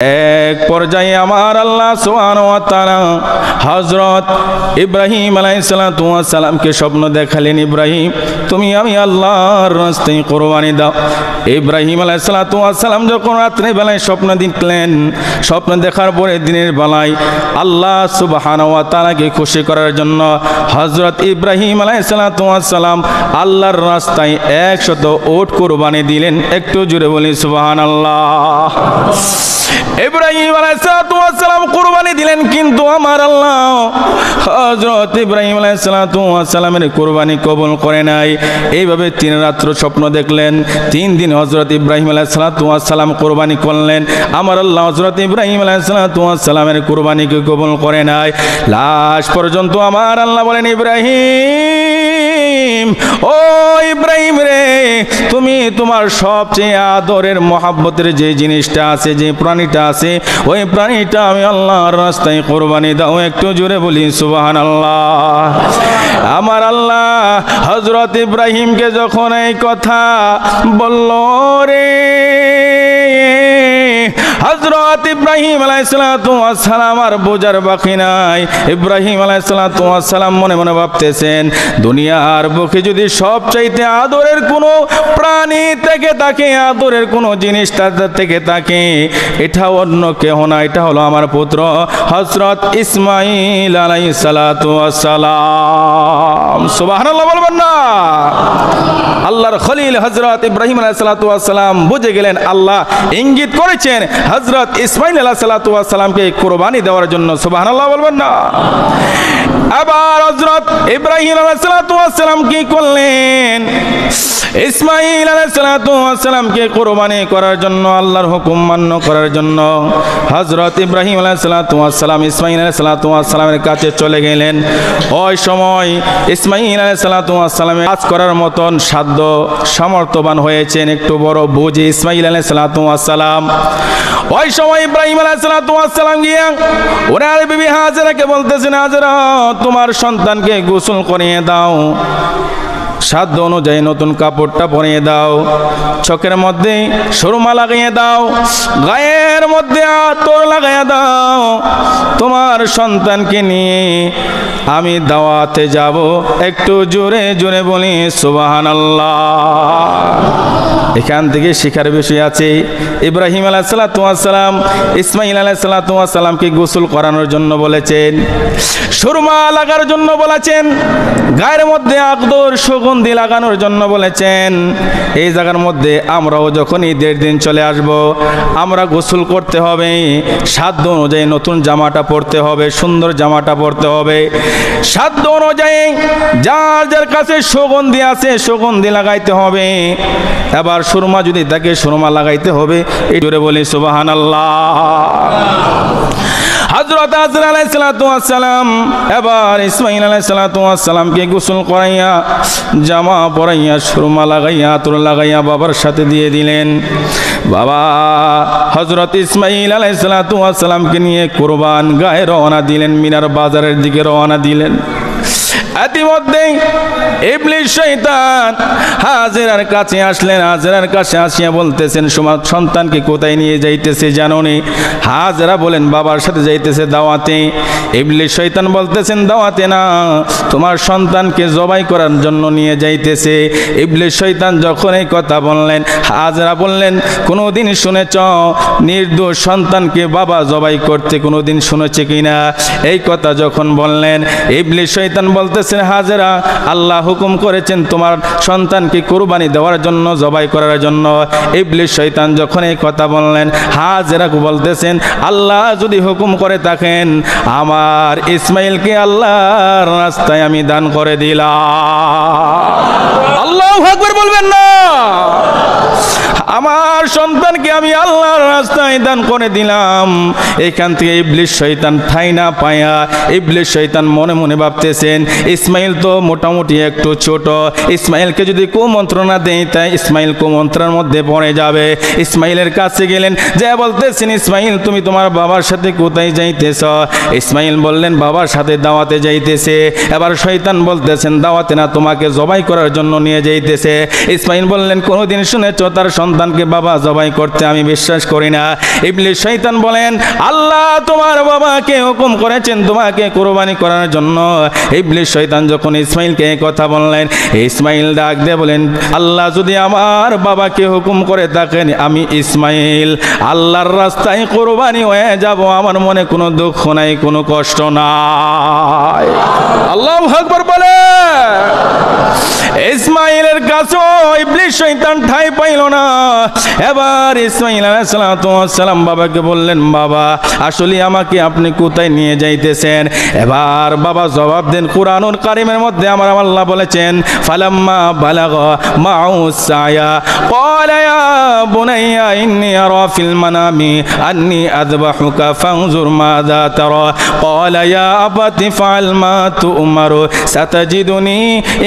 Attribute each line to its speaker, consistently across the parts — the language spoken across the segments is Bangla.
Speaker 1: এক পর্যায়ে আমার আল্লাহ সুবহানাহু ওয়া তাআলা হযরত ইব্রাহিম আলাইহিস সালাতু ওয়াস সালামকে স্বপ্ন দেখালেন, ইব্রাহিম তুমি আমি আল্লাহর রাস্তায় কুরবানি দাও। ইব্রাহিম আলাইহিস সালাতু ওয়াস সালাম যখন রাত্রে বেলায় স্বপ্ন দেখলেন, স্বপ্ন দেখার পরে দিনের বেলায় আল্লাহ সুবহানাহু ওয়া তাআলাকে খুশি করার জন্য হযরত ইব্রাহিম আলাইহিস সালাতু ওয়াস সালাম আল্লাহর রাস্তায় 100 উট কুরবানি দিলেন। একটু জোরে বলি সুবহানাল্লাহ। ইব্রাহিম আলাইহিস সালাম কুরবানি দিলেন, কিন্তু আমার আল্লাহ হযরত ইব্রাহিম আলাইহিস সালামের কুরবানি কবুল করে নাই। এইভাবে 3 রাত্র স্বপ্ন দেখলেন, 3 দিন হযরত ইব্রাহিম আলাইহিস সালাম কুরবানি করলেন। আমার আল্লাহ হযরত ইব্রাহিম আলাইহিস সালামের কুরবানিকে কবুল করে নাই। লাস্ট পর্যন্ত আমার আল্লাহ বলেন, ইব্রাহিম ও ইব্রাহিম রে, তুমি তোমার সবচেয়ে আদরের মহব্বতের যে জিনিসটা আছে, যে প্রাণীটা আছে, ওই প্রাণীটা আমি আল্লাহর রাস্তায় কুরবানি দাও। একটু জোরে বলি সুবহানাল্লাহ। আমার আল্লাহ হযরত ইব্রাহিমকে যখন এই কথা বলল রে, হযরত ইব্রাহিম আলাইহিস সালাম আর বোঝার বাকি নাই। ইব্রাহিম আলাইহিস সালাম মনে মনে ভাবতেছেন, দুনিয়ার বুকে যদি সবচাইতে আদরের কোনো প্রাণী থেকে থাকে, আদরের কোনো জিনিস থেকে থাকে, এটা অন্য কেহ না, এটা হলো আমার পুত্র হযরত ইসমাঈল আলাইহিস সালাম। সুবহানাল্লাহ বলবেন না? আল্লাহর খলিল হযরত ইব্রাহিম আলাইহিস সালাম বুঝে গেলেন, আল্লাহ ইঙ্গিত করেছেন হযরত ইসমাঈল আলাইহিস সালামকে কুরবানি দেওয়ার জন্য। সুবহানাল্লাহ বলবেন না? আবার হযরত ইব্রাহিম আলাইহিস সালাম কি করলেন? ইসমাঈল আলাইহিস সালামকে কুরবানি করার জন্য, আল্লাহর হুকুম মান্য করার জন্য হযরত ইব্রাহিম আলাইহিস সালাম ইসমাঈল আলাইহিস সালামের কাছে চলে গেলেন। ওই সময় ইসমাঈল আলাইহিস সালামের কাজ করার মতন সাধ্য সামর্থ্যবান হয়েছেন, একটু বড় বুঝি ইসমাঈল আলাইহিস সালাম। ওই সময় ইব্রাহিম আলাইহিস সালাম গিয়ে ওনার বিবি হাজেরাকে বলতেছেন, হাজেরা তোমার সন্তানকে গোসল করিয়ে দাও, সাধ্য অনুযায়ী নতুন কাপড়টা পরিয়ে দাও, চোখের মধ্যে সুরমা লাগিয়ে দাও, গায়ের মধ্যে আতর লাগাইয়া দাও, তোমার সন্তানকে নিয়ে আমি দাওয়াতে যাব। একটু জোরে জোরে বলি সুবহানাল্লাহ। এখান থেকে শিখার বিষয় আছে, ইব্রাহিম আলাইহিস সালাম ইসমাঈল আলাইহিস সালামকে গোসল করানোর জন্য বলেছেন, সুরমা লাগার জন্য বলেছেন, গায়ের মধ্যে আতর সুগন্ধি লাগানোর জন্য বলেছেন। এই জায়গার মধ্যে আমরাও যখন ঈদের দিন চলে আসব, আমরা গোসল করতে হবে, সাধ্য অনুযায়ী নতুন জামাটা পরতে হবে, সুন্দর জামাটা পরতে হবে, সাধ্য অনুযায়ী যার যার কাছে সুগন্ধি আছে সুগন্ধি লাগাইতে হবে। এবার সুরমা যদি থাকে সুরমা লাগাইতে হবে। এই জোরে বলি সুবহানাল্লাহ। হযরত হাজরা আলাইহিস সালাম এবার ইসমাঈল আলাইহিস সালামকে গোসল করাইয়া, জামা পরাইয়া, সুরমা লাগাইয়া, আতর লাগাইয়া বাবার সাথে দিয়ে দিলেন। বাবা হযরত ইসমাঈল আলাইহিস সালামকে নিয়ে কুরবান গায়ে রওনা দিলেন, মিনার বাজারের দিকে রওনা দিলেন। ইতিমধ্যে ইবলিস শয়তান হাজেরার কাছে আসলেন। হাজেরার কাছে আসিয়া বলতেছেন, সন্তানকে কোথায় নিয়ে যাইতেছে জানো নি? হাজেরা বলেন, বাবার সাথে যাইতেছে দাওয়াতে। ইবলিস শয়তান বলতেছেন, দাওয়াতে না, তোমার সন্তানকে জবাই করার জন্য নিয়ে যাইতেছে। ইবলিস শয়তান যখন এই কথা বললেন, হাজেরা বললেন, কোনোদিন শুনেছ নির্দোষ সন্তানকে বাবা জবাই করতে? কোনোদিন শুনেছে কিনা? এই কথা যখন বললেন, ইবলিস শয়তান বলতেছেন, হাজেরা আল্লাহ হুকুম করেছেন তোমার সন্তানকে কুরবানি দেওয়ার জন্য, জবাই করার জন্য। ইবলিস শয়তান যখন এই কথা বললেন, হাজেরা বলতেছেন, আল্লাহ যদি হুকুম করে থাকেন আমার ইসমাঈলকে আল্লাহর রাস্তায় আমি দান করে দিলাম। আল্লাহু আকবার বলবেন না? আমার সন্তানকে আমি আল্লাহর রাস্তায় দান করে দিলাম। এখান থেকে ইবলিস শয়তান ঠাই না পায়া, ইবলিস শয়তান মনে মনে ভাবতেছেন, ইসমাঈল তো মোটামুটি একটু ছোট, ইসমাঈলকে যদি কুমন্ত্রণা দেই তাই ইসমাঈল কুমন্ত্রণার মধ্যে পড়ে যাবে। ইসমাঈলের কাছে গেলেন, যা বলতেছেন, ইসমাঈল তুমি তোমার বাবার সাথে কোথায় যাইতেছ? ইসমাঈল বললেন, বাবার সাথে দাওয়াতে যাইতেছে। এবার শয়তান বলতেছেন, দাওয়াতে না, তোমাকে জবাই করার জন্য নিয়ে যাইতেছে। ইসমাঈল বললেন, কোনোদিন শুনেছ তার সন্তান কোরবানকে বাবা জবাই করতে আমি বিশ্বাস করি না। ইবলিস শয়তান বলেন, আল্লাহ তোমার বাবাকে হুকুম করেছেন তোমাকে কোরবানি করার জন্য। ইবলিস শয়তান যখন ইসমাইলকে এই কথা বললেন, ইসমাইল ডাক দিয়ে বলেন, আল্লাহ যদি আমার বাবাকে হুকুম করে থাকেন, আমি ইসমাইল আল্লাহর রাস্তায় কোরবানি হয়ে যাব, আমার মনে কোনো দুঃখ নাই, কোনো কষ্ট নাই। আল্লাহু আকবার বলে। ইসমাইলের কাছে ইবলিস শয়তান ঠাঁই পাইল না। এবার ইসমাইল আলাইহিস সালাম বাবাকে বললেন, বাবা আসলে আমাকে আপনি কোথায় নিয়ে যাইতেছেন? এবার বাবা জবাব দেন, কুরআনুল কারীমের মধ্যে আমার আল্লাহ বলেছেন, ফালাম্মা বালাগা মাউ সায়া ক্বালা ইয়া বুনাইয়া ইন্নী আরা ফিল মানামি আন্নী আযবাহুকা ফানজুর মাযা তারা ক্বালা ইয়া আবাতি ফাআল মা তু'মারু সাতাজিদুনি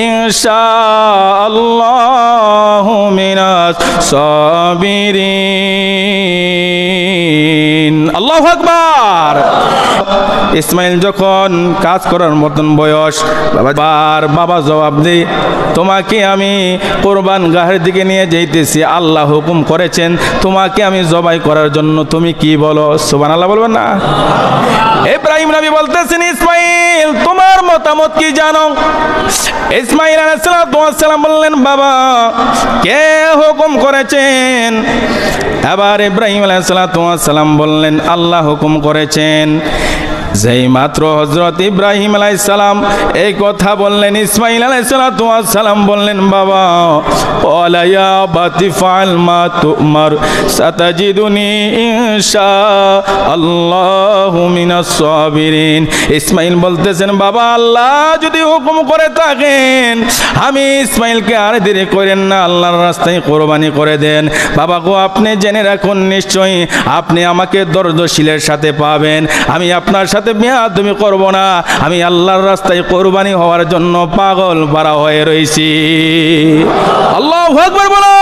Speaker 1: ইনশাআল্লাহু মিনাস সাবিরিন। আল্লাহু আকবার। ইসমাইল যখন কাজ করার মতন বয়স, বাবা জবাব দেয়, তোমাকে আমি কোরবান গাহের দিকে নিয়ে যাইতেছি, আল্লাহ হুকুম করেছেন তোমাকে আমি জবাই করার জন্য, তুমি কি বলো? সুবহানাল্লাহ বলবেন না? ইব্রাহিম নবী বলতেছেন, ইসমাইল তোমার মতামত কি জানো? ইসমাইল আলাইহিস সালাম বললেন, বাবা কে হুকুম করেছেন? এবার ইব্রাহিম আলাইহিস সালাম বললেন, আল্লাহ হুকুম করেছেন। যেই মাত্র হযরত ইব্রাহিম আলাইহিস সালাম এই কথা বললেন, ইসমাইল আলাইহিস সালাম বললেন, বাবা ক্বালা ইয়া বাতি ফাআল মা তু'মার সাতাজিদুনি ইনশাআল্লাহু মিনাস সাবিরিন। ইসমাইল বলতেছেন, বাবা আল্লাহ যদি হুকুম করে থাকেন, আমি ইসমাইলকে আর দেরি করেন না, আল্লাহর রাস্তায় কোরবানি করে দেন। বাবা গো, আপনি জেনে রাখুন, নিশ্চয়ই আপনি আমাকে ধৈর্যশীলের সাথে পাবেন, আমি আপনার সাথে বেয়াদবি করব না, আমি আল্লাহর রাস্তায় কোরবানি হওয়ার জন্য পাগল পারা হয়ে রয়েছি। আল্লাহু আকবার বলো।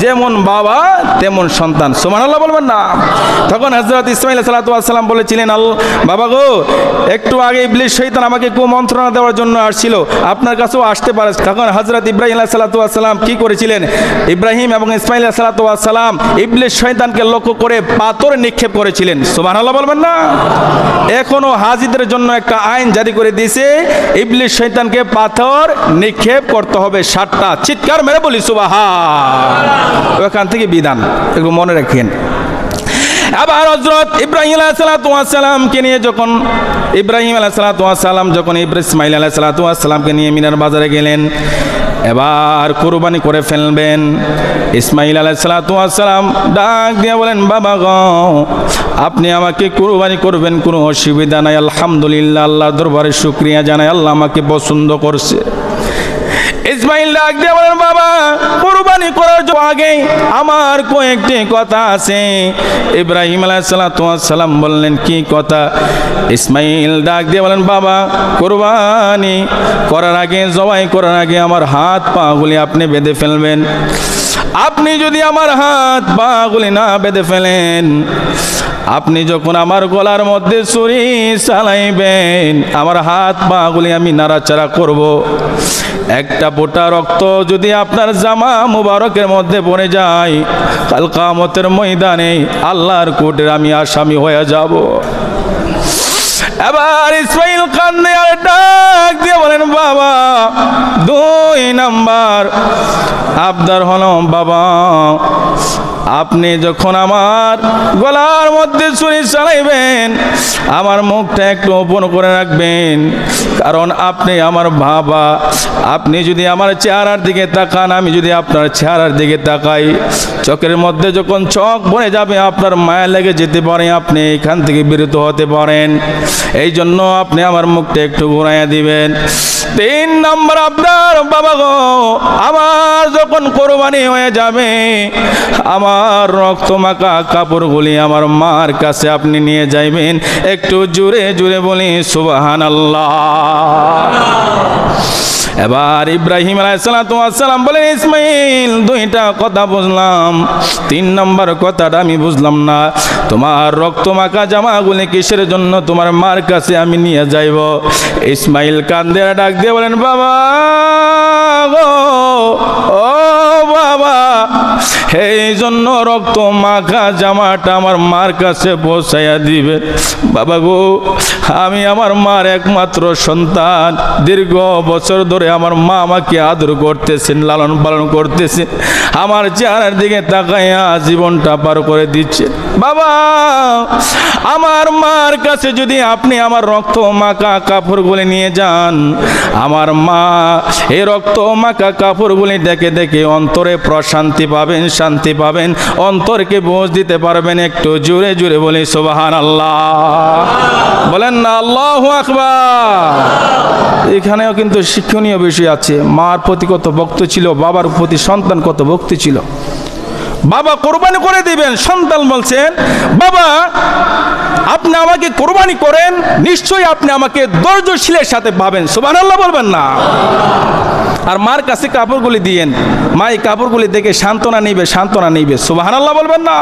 Speaker 1: যেমন বাবা তেমন সন্তান, সুবহানাল্লাহ বলবেন না? তখন হযরত ইসমাইল আলাইহিস সালাম বলেছিলেন, বাবা গো, একটু আগে ইবলিস শয়তান আমাকে কুমন্ত্রণা দেওয়ার জন্য আসছিল, আপনার কাছেও আসতে পারে। তখন হযরত ইব্রাহিম আলাইহিস সালাম কি করেছিলেন? ইব্রাহিম এবং ইসমাইল আলাইহিস সালাম ইবলিস শয়তানকে লক্ষ্য করে পাথর নিক্ষেপ করেছিলেন। সুবহানাল্লাহ বলবেন না? এখনো হাজিদের জন্য একটা আইন জারি করে দিয়েছে, ইবলিস শয়তানকে পাথর নিক্ষেপ করতে হবে 7টা। চিৎকার মেরে বলি সুবহান। ওখান থেকে বিধান, একটু মনে রাখেন। আবার হযরত ইব্রাহিম আলাইহিস সালামকে নিয়ে যখন ইসমাইল আলাইহিস সালামকে নিয়ে মিনার বাজারে গেলেন, এবার কুরবানি করে ফেলবেন। ইসমাইল আলাইহিস সালাম ডাক দিয়ে বলেন, বাবা গো, আপনি আমাকে কুরবানি করবেন, কোনো অসুবিধা নাই, আলহামদুলিল্লাহ, আল্লাহর দরবারে শুকরিয়া জানাই, আল্লাহ আমাকে পছন্দ করছে। ইসমাইল ডাক দিয়ে বলেন, বাবা কুরবানি করার আগে আমার কয়েকটি কথা আছে। ইব্রাহিম আলাইহিস সালাম বললেন, কি কথা? ইসমাইল ডাক দিয়ে বলেন, বাবা কুরবানি করার আগে, জবাই করার আগে আমার হাত পা গুলি আপনি বেঁধে ফেলবেন। আপনি যদি আমার হাত পা গুলি না বেঁধে ফেলেন, আপনি যখন আমার গলার মধ্যে ছুরি চালাইবেন, আমার হাত পা গুলি আমি নাড়াচাড়া করব। একটা ফোঁটা রক্ত যদি আপনার জামা মুবারকের মধ্যে পড়ে যায়, কাল কিয়ামতের ময়দানে আল্লাহর কোর্টের আমি আসামি হয়ে যাব। এবার ইসমাইল কান্নে আর ডাক দিয়ে বলেন, বাবা 2 নাম্বার আবদার হলো, বাবা আপনি যখন আমার গলার মধ্যে ছুরি চালাইবেন, আমার মুখটা একটু ওপেন করে রাখবেন, কারণ আপনি আমার বাবা। আপনি যদি আমার চেহারার দিকে তাকান, আমি যদি আপনার চেহারার দিকে তাকাই, চোখের মধ্যে যখন চোখ ভরে যাবে, আপনার মায়া লেগে যেতে পারে, আপনি এখান থেকে বিরত হতে পারেন। এই জন্য আপনি আমার মুখটা একটু ঘুরাইয়া দিবেন। 3 নম্বর আবদার, বাবা গো, আমার যখন কোরবানি হয়ে যাবে, আমার রক্ত মাখা কাপড়গুলি আমার মার কাছে আপনি নিয়ে যাইবেন। একটু জোরে জোরে বলি সুবহানাল্লাহ। এবার ইব্রাহিম আলাইহিস সালাম বলেন, ইসমাইল 2টা কথা বুঝলাম, 3 নম্বর কথাটা আমি বুঝলাম না। তোমার রক্ত মাখা জামাগুলি কিসের জন্য তোমার মার কাছে আমি নিয়ে যাইব? ইসমাইল কান্দে ডাক দিয়ে বলেন, বাবা গো, ও বাবা, এই জন্য রক্ত মাখা জামাটা আমার মার কাছে পৌঁছাইয়া দিবে। বাবা গো, আমি আমার মার একমাত্র সন্তান। দীর্ঘ বছর ধরে আমার মা আমাকে আদর করতেছেন, লালন পালন করতেছেন, আমার চেহারার দিকে তাকাইয়া জীবনটা পার করে দিচ্ছে। বাবা, আমার মার কাছে যদি আপনি আমার রক্ত মাখা কাপড়গুলি নিয়ে যান, আমার মা এই রক্ত মাখা কাপড়গুলি দেখে দেখে অন্তরে প্রশান্তি পাবেন, শান্তি পাবেন, অন্তরকে বোঝ দিতে পারবেন। একটু জোরে জোরে বলি সুবহানাল্লাহ, বলেন না আল্লাহু আকবার। এখানেও কিন্তু শিক্ষণীয় বিষয় আছে। মার প্রতি কত ভক্তি ছিল, বাবার প্রতি সন্তান কত ভক্তি ছিল। বাবা কোরবানি করে দিবেন, সন্তান বলছেন বাবা আপনি আমাকে কোরবানি করেন, নিশ্চয়ই আপনি আমাকে ধৈর্যশীলের সাথে পাবেন। সুবহানাল্লাহ বলবেন না? আর মার কাছে কাপড়গুলি দিয়েন, মা এই কাপড়গুলি দেখে সান্ত্বনা নিবে, সান্ত্বনা নিবে। সুবহানাল্লাহ বলবেন না?